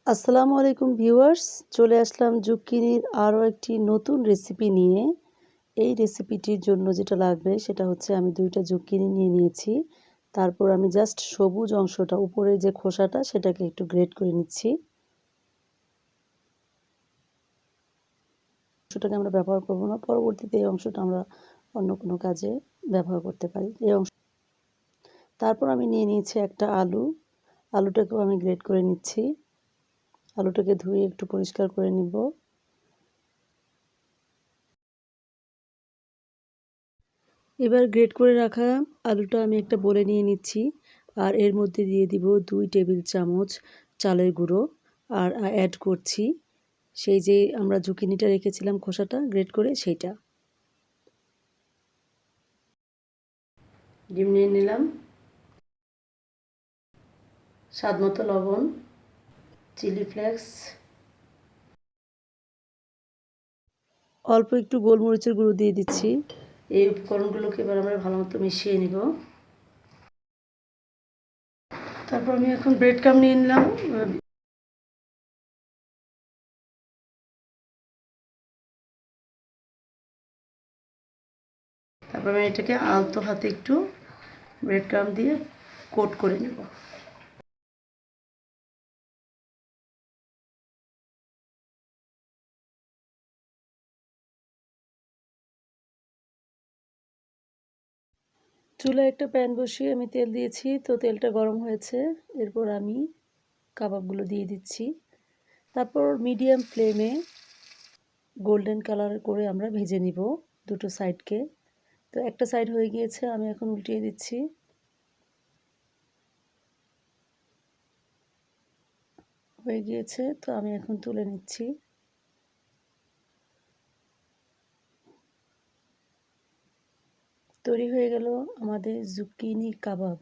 আসসালামু আলাইকুম ভিউয়ার্স, চলে আসলাম জুকিনির আরও একটি নতুন রেসিপি নিয়ে। এই রেসিপিটির জন্য যেটা লাগবে সেটা হচ্ছে আমি 2টা জুকিনি নিয়ে নিয়েছি। তারপর আমি জাস্ট সবুজ অংশটা, উপরে যে খোসাটা, সেটাকে একটু গ্রেট করে নিচ্ছি। অংশটাকে আমরা ব্যবহার করব না, পরবর্তীতে এই অংশটা আমরা অন্য কোনো কাজে ব্যবহার করতে পারি। এই অংশ। তারপর আমি নিয়ে নিয়েছি একটা আলু। আলুটাকেও আমি গ্রেট করে নিচ্ছি। আলুটাকে ধুয়ে একটু পরিষ্কার করে নিব। এবার গ্রেট করে রাখা আলুটা আমি একটা বোলে নিয়ে নিচ্ছি, আর এর মধ্যে দিয়ে দিব 2 টেবিল চামচ চালের গুঁড়ো। আর অ্যাড করছি সেই যে আমরা জুকিনিটা রেখেছিলাম খোসাটা গ্রেট করে, সেইটা। ডিম নিয়ে নিলাম, স্বাদ মতো লবণ, চিলি ফ্লেক্স, অল্প একটু গোলমরিচের গুঁড়ো দিয়ে দিচ্ছি। এই উপকরণগুলোকে এবার আমরা ভালো মতো মিশিয়ে নিব। তারপর আমি এখন ব্রেড ক্রাম্ব নিয়ে নিলাম। তারপর আমি এটাকে আলতো হাতে একটু ব্রেড ক্রাম্ব দিয়ে কোট করে নেব। চুলায় একটা প্যান বসিয়ে আমি তেল দিয়েছি, তো তেলটা গরম হয়েছে। এরপর আমি কাবাবগুলো দিয়ে দিচ্ছি। তারপর মিডিয়াম ফ্লেমে গোল্ডেন কালার করে আমরা ভেজে নিব দুটো সাইডকে। তো একটা সাইড হয়ে গিয়েছে, আমি এখন উল্টিয়ে দিচ্ছি। হয়ে গিয়েছে, তো আমি এখন তুলে নিচ্ছি। তৈরি হয়ে গেল আমাদের জুকিনি কাবাব।